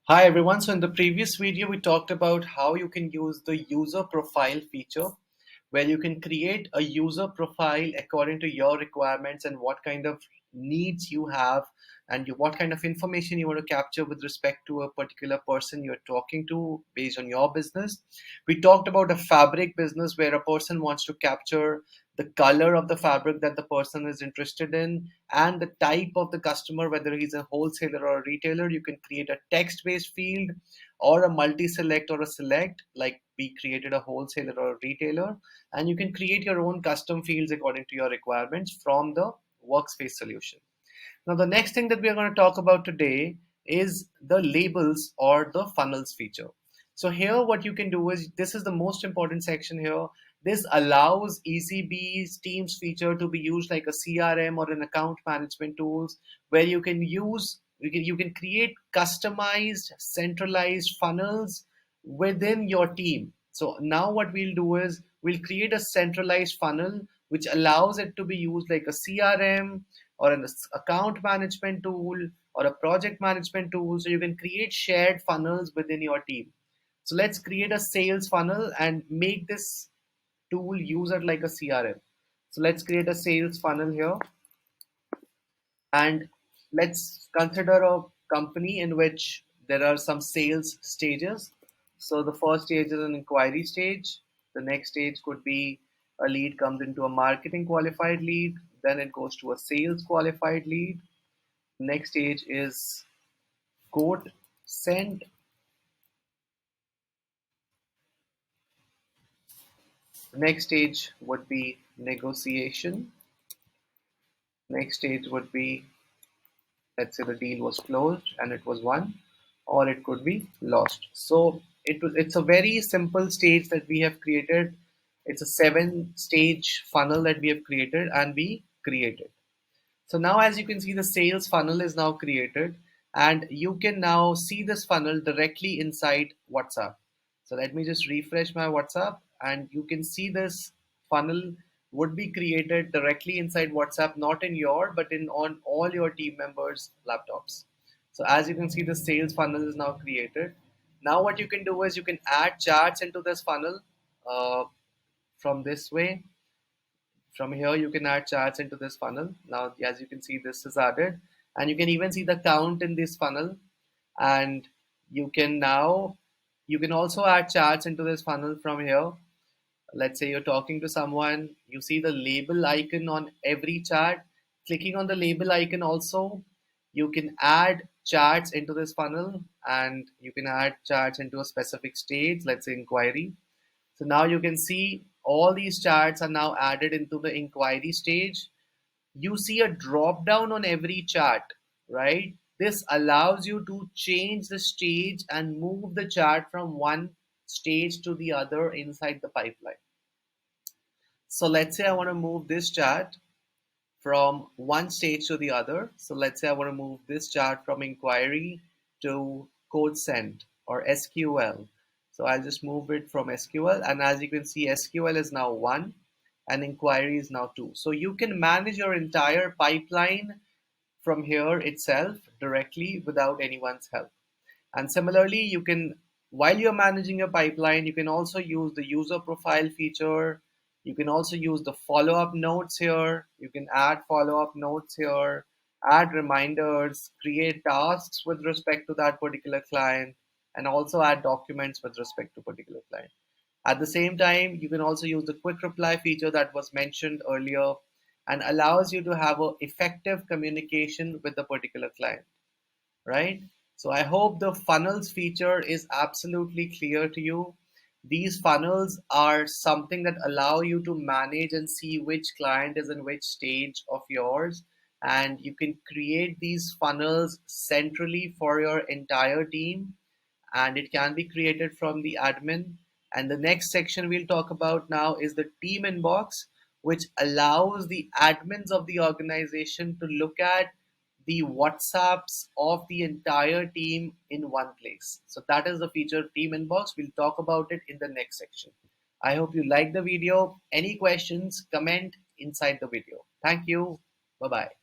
Hi everyone. So in the previous video, we talked about how you can use the user profile feature where you can create a user profile according to your requirements and what kind of needs you have and what kind of information you want to capture with respect to a particular person you're talking to based on your business. We talked about a fabric business where a person wants to capture the color of the fabric that the person is interested in and the type of the customer, whether he's a wholesaler or a retailer. You can create a text-based field or a multi-select or a select, like we created a wholesaler or a retailer, and you can create your own custom fields according to your requirements from the workspace solution. Now, the next thing that we are going to talk about today is the labels or the funnels feature. So here what you can do is, this is the most important section here. This allows Eazybe's Teams feature to be used like a CRM or an account management tools where you can create customized centralized funnels within your team. So now what we'll do is we'll create a centralized funnel which allows it to be used like a CRM or an account management tool or a project management tool. So you can create shared funnels within your team. So let's create a sales funnel and make this tool use it like a CRM. So let's create a sales funnel here and let's consider a company in which there are some sales stages. So the first stage is an inquiry stage. The next stage could be a lead comes into a marketing qualified lead, then it goes to a sales qualified lead. Next stage is quote sent. Next stage would be negotiation. Next stage would be, let's say the deal was closed and it was won, or it could be lost. So it's a very simple stage that we have created. It's a 7-stage funnel that we have created and we created. So now as you can see, the sales funnel is now created and you can now see this funnel directly inside WhatsApp. So let me just refresh my WhatsApp and you can see this funnel would be created directly inside WhatsApp, not in your, but in on all your team members' laptops. So as you can see, the sales funnel is now created. Now what you can do is you can add charts into this funnel uh, from this way. From here, you can add charts into this funnel. Now, as you can see, this is added, and you can even see the count in this funnel. And you can now, you can also add charts into this funnel from here. Let's say you're talking to someone, you see the label icon on every chart. Clicking on the label icon also, you can add charts into this funnel, and you can add charts into a specific stage, let's say inquiry. So now you can see all these charts are now added into the inquiry stage. You see a drop down on every chart, right? This allows you to change the stage and move the chart from one stage to the other inside the pipeline. So let's say I want to move this chart from one stage to the other. So let's say I want to move this chart from inquiry to code send or SQL. So I'll just move it from SQL, and as you can see, SQL is now 1 and inquiry is now 2. So you can manage your entire pipeline from here itself directly without anyone's help. And similarly, you can, while you're managing your pipeline, you can also use the user profile feature. You can also use the follow-up notes here. You can add follow-up notes here, add reminders, create tasks with respect to that particular client, and also add documents with respect to particular client. At the same time, you can also use the quick reply feature that was mentioned earlier and allows you to have a effective communication with the particular client, right? So I hope the funnels feature is absolutely clear to you. These funnels are something that allow you to manage and see which client is in which stage of yours. And you can create these funnels centrally for your entire team, and it can be created from the admin. And the next section we'll talk about now is the team inbox, which allows the admins of the organization to look at the WhatsApps of the entire team in one place. So that is the feature team inbox. We'll talk about it in the next section. I hope you like the video. Any questions, comment inside the video. Thank you. Bye bye.